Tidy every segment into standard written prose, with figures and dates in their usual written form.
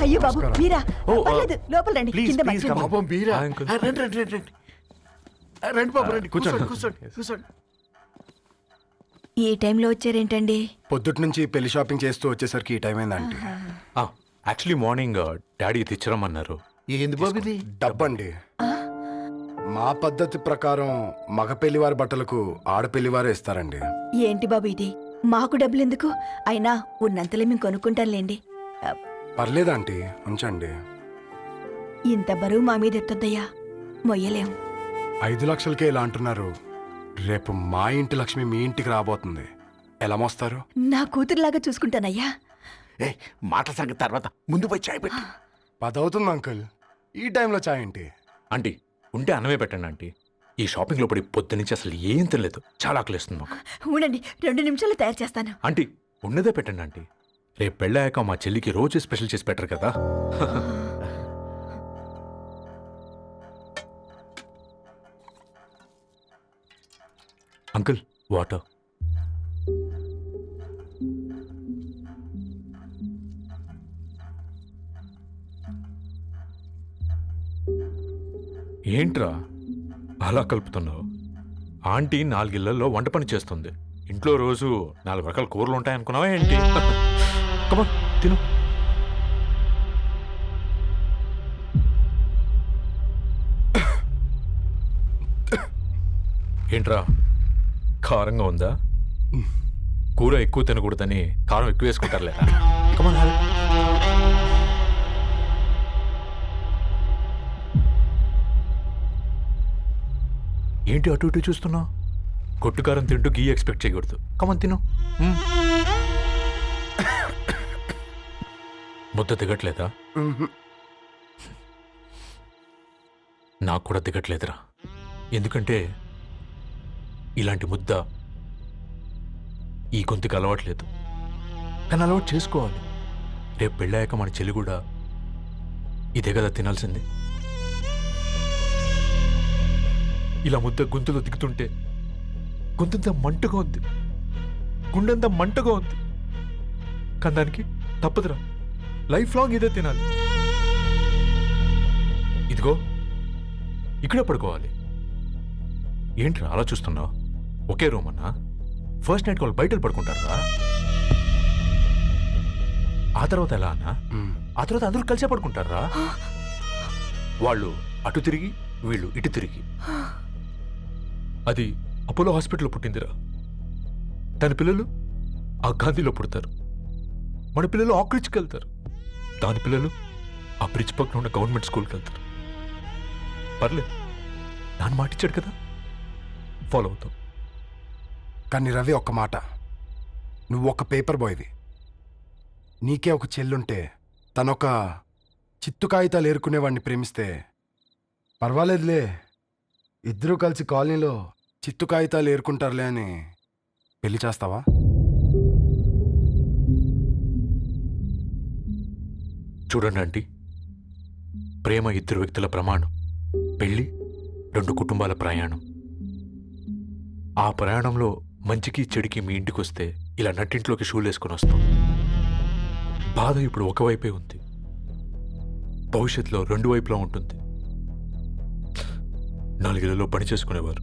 అయ్యో బాబు మీరా ఓ, పర్లేదు లోపల రండి ప్లీజ్, కింద ప్లీజ్ మంచం ఉంది. పాపం మీరా ఆ, అంకుల్. రండి రండి రండి రండి రండి బాబు రండి కూర్చోండి. కూర్చోండి కూర్చోండి కూర్చోండి ఈ టైంలో వచ్చారేంటండి? పొద్దుటి నుంచి పెళ్లి షాపింగ్ చేస్తూ వచ్చేసరికి ఈ టైం అయిందండి. యాక్చువల్లీ మార్నింగ్ డాడీ తెచ్చరమన్నారు. ఏంది బాబు ఇది డబ్బండి. మా పద్ధతి ప్రకారం మగ పెళ్లివారి బట్టలకు ఆడపెళ్లివారే ఇస్తారండి. ఏంటి బాబు ఇది? మాకు డబ్బులు ఎందుకు? అయినా ఉన్నంతలే మేము కొనుక్కుంటాంలేండి. పర్లేదు ఆంటీ, ఉంచండి. ఇంత బరువు మా మీద ఎత్తొద్దయ్యా, మొయ్యలేం. 5 లక్షలకే ఇలా అంటున్నారు. రేపు మా ఇంటి లక్ష్మి మీ ఇంటికి రాబోతుంది. ఎలా మోస్తారు? నా కూతురులాగా చూసుకుంటానయ్యా. ఏ మాటల సంగతి తర్వాత ముందు పోయి చాయ్ పెట్టి 10 అవుతుంది అంకుల్. ఈ టైంలో చాయ్ ఏంటి? ఆంటీ ఉంటే అన్నమే పెట్టండి ఆంటీ. ఈ షాపింగ్లో పడి పొద్దు నుంచి అసలు ఏం తినలేదు. చాలా ఆకలిస్తుంది మాకు. ఉండండి 2 నిమిషాలు తయారు చేస్తాను. ఆంటీ ఉన్నదే పెట్టండి ఆంటీ. రేపు పెళ్ళాక మా చెల్లికి రోజు స్పెషల్ చేసి పెట్టరు కదా. Uncle water. ఏంట్రా అలా కలుపుతున్నావు? ఆంటీ 4 ఇళ్లలో వంట పని చేస్తుంది. ఇంట్లో రోజు 4 రకాల కూరలు ఉంటాయనుకున్నావా ఏంటి? కమాన్ తిను. ఏంట్రా కారంగా ఉందా? కూర ఎక్కువ తినకూడదని కారం ఎక్కువ వేసుకుంటారులే. కమాన్ హ్యావ్ ఇట్. ఏంటి అటు ఇటు చూస్తున్నావు? కొట్టుకారం తింటూ గీ ఎక్స్పెక్ట్ చేయకూడదు. కమన్ తిను. ముద్ద దిగట్లేదా? నాకు కూడా దిగట్లేదురా. ఎందుకంటే ఇలాంటి ముద్ద ఈ గొంతుకి అలవాట్లేదు. కానీ అలవాటు చేసుకోవాలి. రేపు పెళ్ళాక మన చెల్లి కూడా ఇదే కదా తినాల్సింది. ఇలా ముద్ద గొంతులో దిగుతుంటే గొంతంతా మంటగా ఉంది, గుండెంతా మంటగా ఉంది. కానీ దానికి తప్పదురా, లైఫ్ లాంగ్ ఇదే తినాలి. ఇదిగో ఇక్కడే పడుకోవాలి. ఏంట్రా అలా చూస్తున్నావు? ఒకే రూమ్ అన్నా? ఫస్ట్ నైట్ వాళ్ళు బయటలు పడుకుంటారా? ఆ తర్వాత ఎలా అన్నా? ఆ తర్వాత అందరూ కలిసే పడుకుంటారా? వాళ్ళు అటు తిరిగి వీళ్ళు ఇటు తిరిగి. అది అపోలో హాస్పిటల్లో పుట్టిందిరా. దాని పిల్లలు ఆ గాంధీలో పుడతారు. మన పిల్లలు ఆక్రిచ్కి వెళ్తారు. దాని పిల్లలు ఆ బ్రిడ్జ్ పక్కన ఉన్న గవర్నమెంట్ స్కూల్కి వెళ్తారు. పర్లేదు, నాన్న మాటిచ్చాడు కదా, ఫాలో అవుతాం. కానీ రవి, ఒక్క మాట. నువ్వు ఒక పేపర్ బాయ్వి. నీకే ఒక చెల్లుంటే తనొక చిత్తు కాగితాలు ఏరుకునేవాడిని ప్రేమిస్తే పర్వాలేదులే, ఇద్దరూ కలిసి కాలనీలో చిత్తు కాగితాలు ఏరుకుంటారులే అని పెళ్లి చేస్తావా? చూడండి ఆంటీ, ప్రేమ 2 వ్యక్తుల ప్రమాణం, పెళ్ళి 2 కుటుంబాల ప్రయాణం. ఆ ప్రయాణంలో మంచికి చెడుకి మీ ఇంటికి వస్తే ఇలా నట్టింట్లోకి షూలు వేసుకొని వస్తాం. బాధ ఇప్పుడు ఒకవైపే ఉంది, భవిష్యత్తులో 2 వైపులా ఉంటుంది. 4 ఇళ్లలో పని చేసుకునేవారు.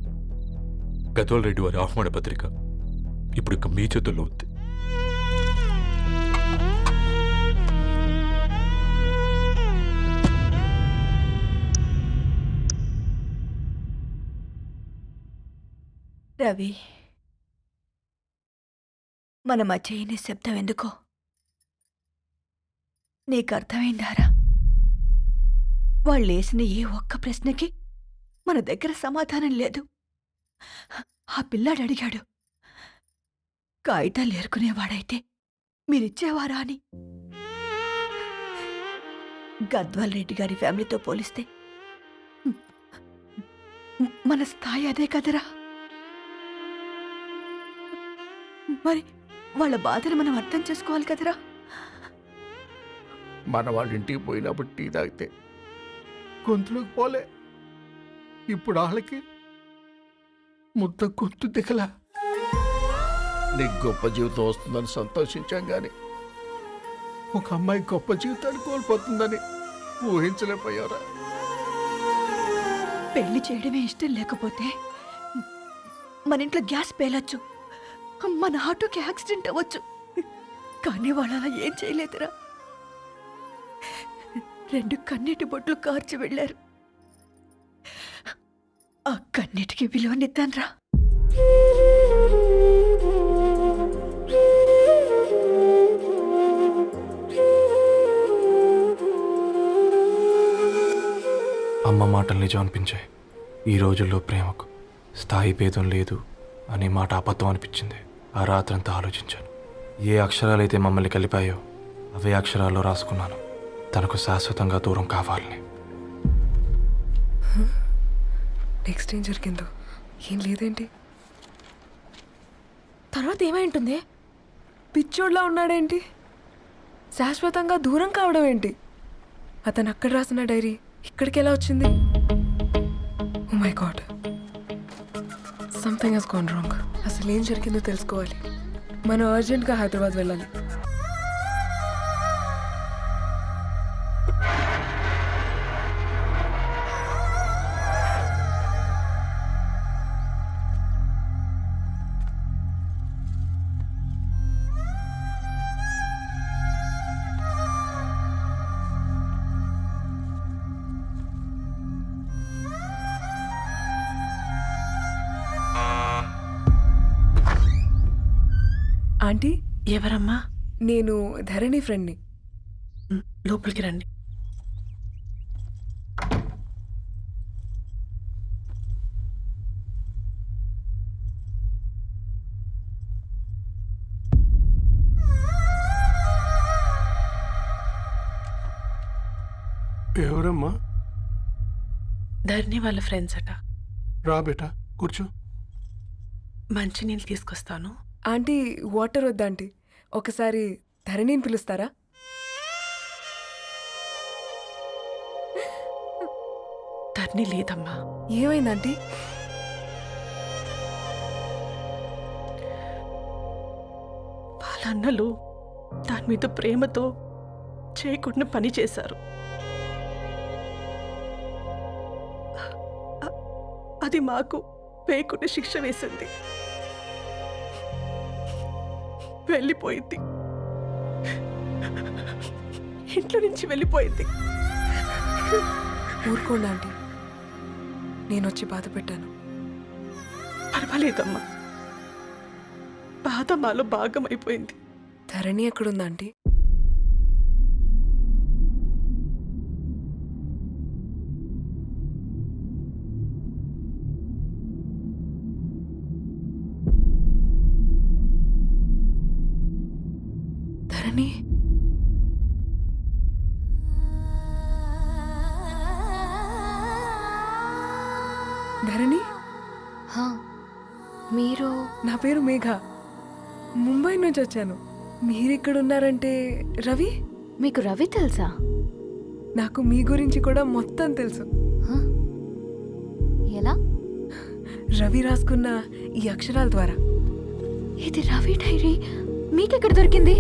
గద్వాల్ రెడ్డి వారి ఆహ్వాన పత్రిక ఇప్పుడు ఇక మీ చేతుల్లో ఉంది. రవి, మన మధ్య ఈ నిశ్శబ్దం ఎందుకో నీకు అర్థమైందారా? వాళ్ళు వేసిన ఏ ఒక్క ప్రశ్నకి మన దగ్గర సమాధానం లేదు. ఆ పిల్లాడు అడిగాడు, కాగితాలు ఏరుకునేవాడైతే మీరిచ్చేవారా అని. గద్వాల్ రెడ్డి గారి ఫ్యామిలీతో పోలిస్తే మన స్థాయి అదే కదరా. మరి వాళ్ళ బాధను మనం అర్థం చేసుకోవాలి కదరా. మన వాళ్ళ ఇంటికి పోయినప్పుడు టీ తాగితే గొంతులోకి పోలే, ఇప్పుడు వాళ్ళకి ముద్ద గొంతు దిగలా. నీకు గొప్ప జీవితం వస్తుందని సంతోషించాం కానీ ఒక అమ్మాయి గొప్ప జీవితాన్ని కోల్పోతుందని ఊహించలేకపోయారా? పెళ్లి చేయడమే ఇష్టం లేకపోతే మన ఇంట్లో గ్యాస్ పేలొచ్చు, మన ఆటోకి యాక్సిడెంట్ అవ్వచ్చు, కానీ వాళ్ళు అలా ఏం చేయలేదురా. 2 కన్నీటి బొట్లు కార్చి వెళ్ళారు. ఆ కన్నీటికి విలువనిద్దాన్రా. అమ్మ మాటలు నిజం అనిపించాయి. ఈ రోజుల్లో ప్రేమకు స్థాయి భేదం లేదు అనే మాట అబద్ధం అనిపించింది. ఆ రాత్రంతా ఆలోచించాను. ఏ అక్షరాలైతే మమ్మల్ని కలిపాయో అవే అక్షరాల్లో రాసుకున్నాను, తనకు శాశ్వతంగా దూరం కావాలని. నెక్స్ట్ ఏం జరిగిందో ఏం లేదేంటి? తర్వాత ఏమై ఉంటుంది? పిచ్చోడ్లా ఉన్నాడేంటి? శాశ్వతంగా దూరం కావడం ఏంటి? అతను అక్కడ రాసిన డైరీ ఇక్కడికి ఎలా వచ్చింది? Oh my God, something has gone wrong. అసలు ఏం జరిగిందో తెలుసుకోవాలి. మనం అర్జెంట్గా హైదరాబాద్ వెళ్ళాలి. ఆంటీ, ఎవరమ్మా? నేను ధరణి ఫ్రెండ్ని. లోపలికి రండి. ఎవరమ్మా? ధరణి వాళ్ళ ఫ్రెండ్స్ అట. రా బేటా, కూర్చో. మంచినీళ్ళు తీసుకొస్తాను. ఆంటీ, వాటర్ వద్దా ఆంటీ? ఒకసారి ధరణిని పిలుస్తారా? ధరణి లేదమ్మా. ఏమైంది ఆంటీ? వాళ్ళ అన్నలు దాని మీద ప్రేమతో చేయకుండా పని చేశారు. అది మాకు వేయకుండా శిక్ష వేసింది. వెళ్ళిపోయింది, ఇంట్లో నుంచి వెళ్ళిపోయింది. ఊరుకోండి ఆంటీ, నేను వచ్చి బాధ పెట్టాను. పర్వాలేదమ్మా, బాధ మాలో భాగం అయిపోయింది. ధరణి ఎక్కడుందా ఆంటీ? ధరణి, ధరణి, మీరు? నా పేరు మేఘ, ముంబై నుంచి వచ్చాను. మీరిక్కడున్నారంటే రవి? మీకు రవి తెలుసా? నాకు మీ గురించి కూడా మొత్తం తెలుసు. హ? ఎలా? రవి రాసుకున్న ఈ అక్షరాల ద్వారా. ఇది రవి డైరీ మీకెక్కడ దొరికింది?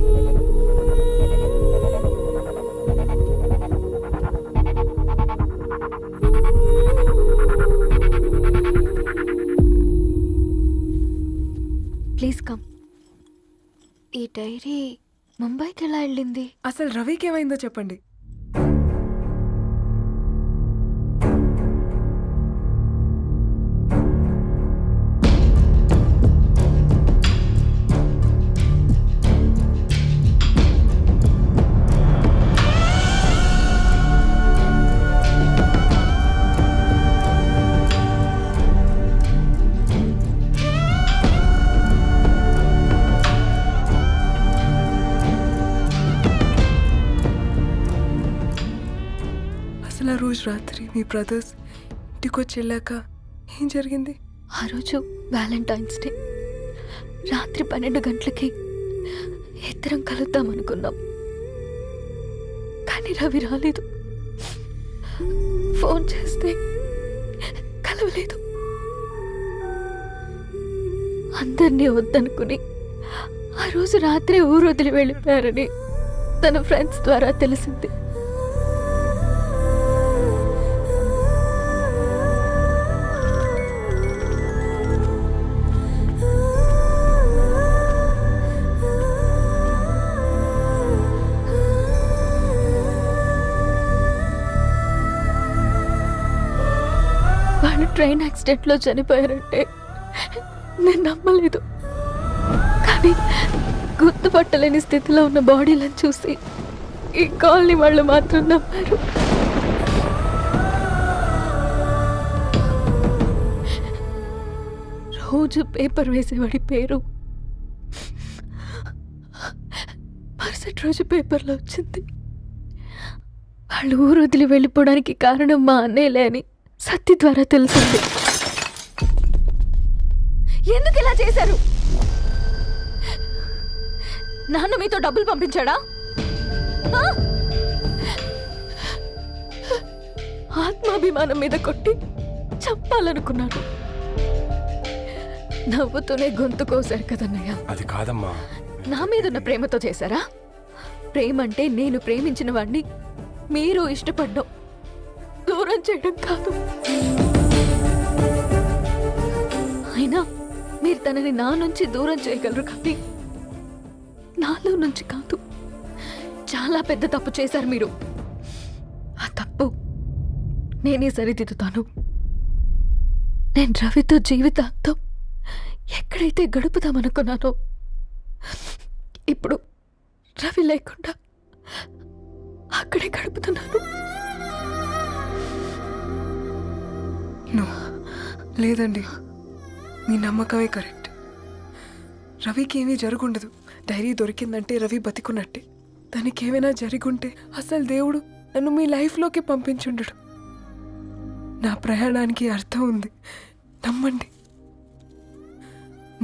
Please come. ఈ డైరీ ముంబైకి ఎలా వెళ్ళింది? అసలు రవికి ఏమైందో చెప్పండి. అసలు ఆ రోజు రాత్రి మీ బ్రదర్స్ ఇంటికి వచ్చి వెళ్ళాక ఏం జరిగింది? ఆ రోజు వ్యాలంటైన్స్ డే రాత్రి 12 గంటలకి ఇద్దరం కలుద్దాం అనుకున్నాం, కానీ రవి రాలేదు. ఫోన్ చేస్తే కలవలేదు. అందరినీ వద్దనుకుని ఆ రోజు రాత్రి ఊరు వదిలి వెళ్ళిపోయారని తన ఫ్రెండ్స్ ద్వారా తెలిసింది. వాళ్ళు ట్రైన్ యాక్సిడెంట్లో చనిపోయారంటే నేను నమ్మలేదు. కానీ గుర్తుపట్టలేని స్థితిలో ఉన్న బాడీలను చూసి ఈ కాలనీ వాళ్ళు మాత్రం నమ్మారు. రోజు పేపర్ వేసేవాడి పేరు మరుసటి రోజు పేపర్లో వచ్చింది. వాళ్ళు ఊరు వదిలి వెళ్ళిపోవడానికి కారణం మా అన్నయ్యలే అని సత్య ద్వారా తెలిసింది. ఎందుకు ఇలా చేశారు? నాన్న మీతో డబ్బులు పంపించాడా? ఆ? ఆత్మాభిమానం మీద కొట్టి చంపాలనుకున్నాను. నవ్వుతూనే గొంతు కోసారు కదన్నయ్య. అది కాదమ్మా. నా మీదున్న ప్రేమతో చేశారా? ప్రేమంటే నేను ప్రేమించిన వాడిని మీరు ఇష్టపడ్డం, దూరం చేయడం కాదు. అయినా మీరు తనని నా నుంచి దూరం చేయగలరు కానీ నాలో నుంచి కాదు. చాలా పెద్ద తప్పు చేశారు మీరు. ఆ తప్పు నేనే సరిదిద్దుతాను. నేను రవితో జీవితాంతం ఎక్కడైతే గడుపుదామనుకున్నానో ఇప్పుడు రవి లేకుండా అక్కడే గడుపుతున్నాను. నో, లేదండి, మీ నమ్మకమే కరెక్ట్. రవికి ఏమీ జరుగుండదు. డైరీ దొరికిందంటే రవి బతికున్నట్టే. దానికి ఏమైనా జరిగుంటే అసలు దేవుడు నన్ను మీ లైఫ్లోకి పంపించుండడు. నా ప్రయాణానికి అర్థం ఉంది, నమ్మండి.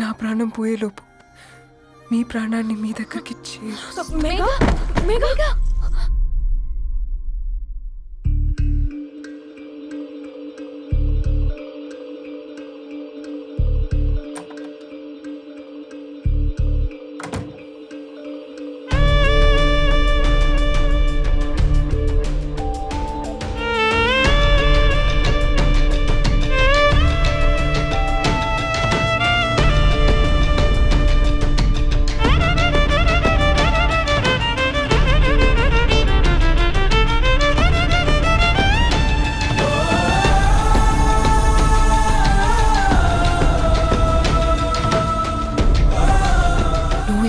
నా ప్రాణం పోయేలోపు మీ ప్రాణాన్ని మీ దగ్గరికి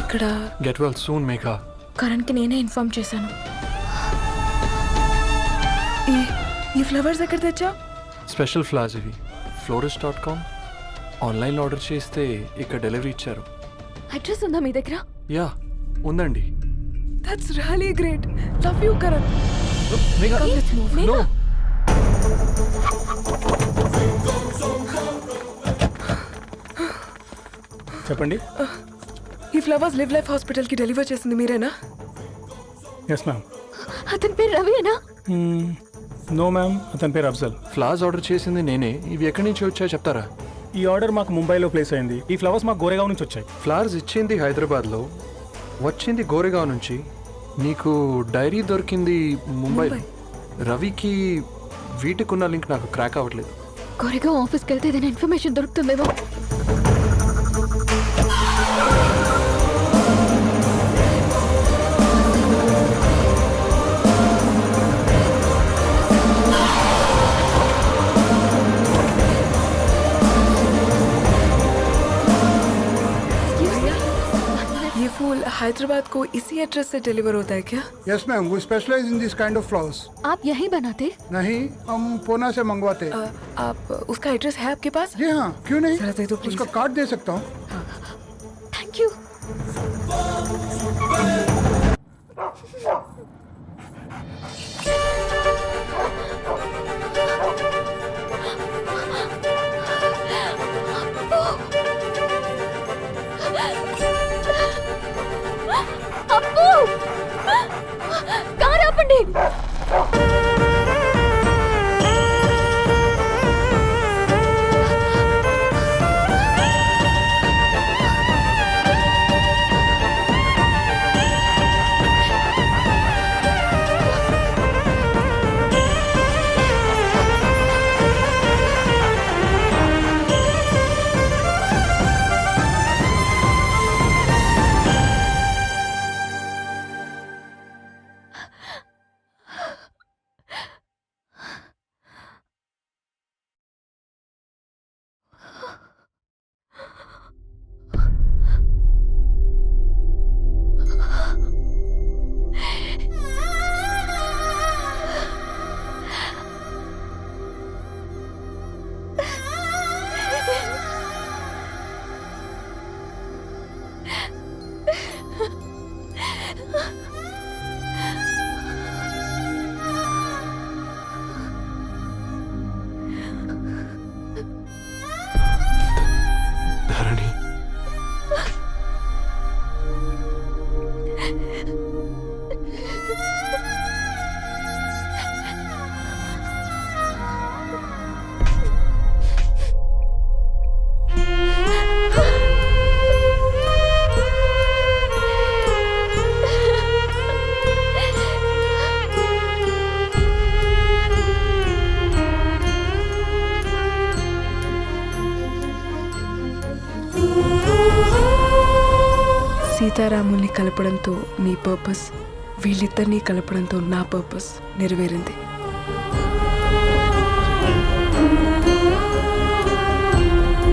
ఇక్కడ గెట్ వెల్ సూన్ మేఘా. కరణ్కి నేనే ఇన్ఫార్మ్ చేశాను. ఈ ఫ్లవర్స్ ఎక్కడ తెచ్చా? స్పెషల్ ఫ్లవర్స్ ఇవి. florist.com ఆన్లైన్లో ఆర్డర్ చేస్తే ఇక్కడ డెలివరీ ఇచ్చారు. అడ్రస్ ఉందా మీ దగ్గర? యా ఉందండి. That's really great. Love you Karan. Megha Come, let's move. No. చెప్పండి. ఈ ఫ్లవర్స్ లివ్ లైఫ్ హాస్పిటల్కి డెలివర్ చేసింది మీరేనా? Yes ma'am. అతని పేరు రవియేనా? నో మ్యామ్, అతని పేరు అఫ్జల్. ఫ్లవర్స్ ఆర్డర్ చేసింది నేనే. ఇవి ఎక్కడి నుంచి వచ్చాయో చెప్తారా? ఈ ఆర్డర్ మాకు ముంబైలో ప్లేస్ అయింది. ఈ ఫ్లవర్స్ మాకు గోరేగావ్ నుంచి వచ్చాయి. ఫ్లవర్స్ ఇచ్చింది హైదరాబాద్లో, వచ్చింది గోరేగావ్ నుంచి. నీకు డైరీ దొరికింది ముంబై. రవికి వీటికున్న లింక్ నాకు క్రాక్ అవ్వట్లేదు. కోరేగావ్ ఆఫీస్కి వెళ్తే ఏదైనా ఇన్ఫర్మేషన్ దొరుకుతుందేమో. ये फूल हैदराबाद को इसी एड्रेस से डिलीवर होता है क्या? Yes ma'am, we specialize in this kind of flowers. आप यहीं बनाते? नहीं, हम पूना से मंगवाते हैं. आप उसका एड्रेस है आपके पास? जी हाँ, क्यों नहीं. जरा दे दो प्लीज. उसका कार्ड दे सकता हूँ. Thank you. అప్పు, కారు ఆపండి. సీతారాముల్ని కలపడంతో నీ పర్పస్, వీళ్ళిద్దరినీ కలపడంతో నా పర్పస్ నెరవేరింది.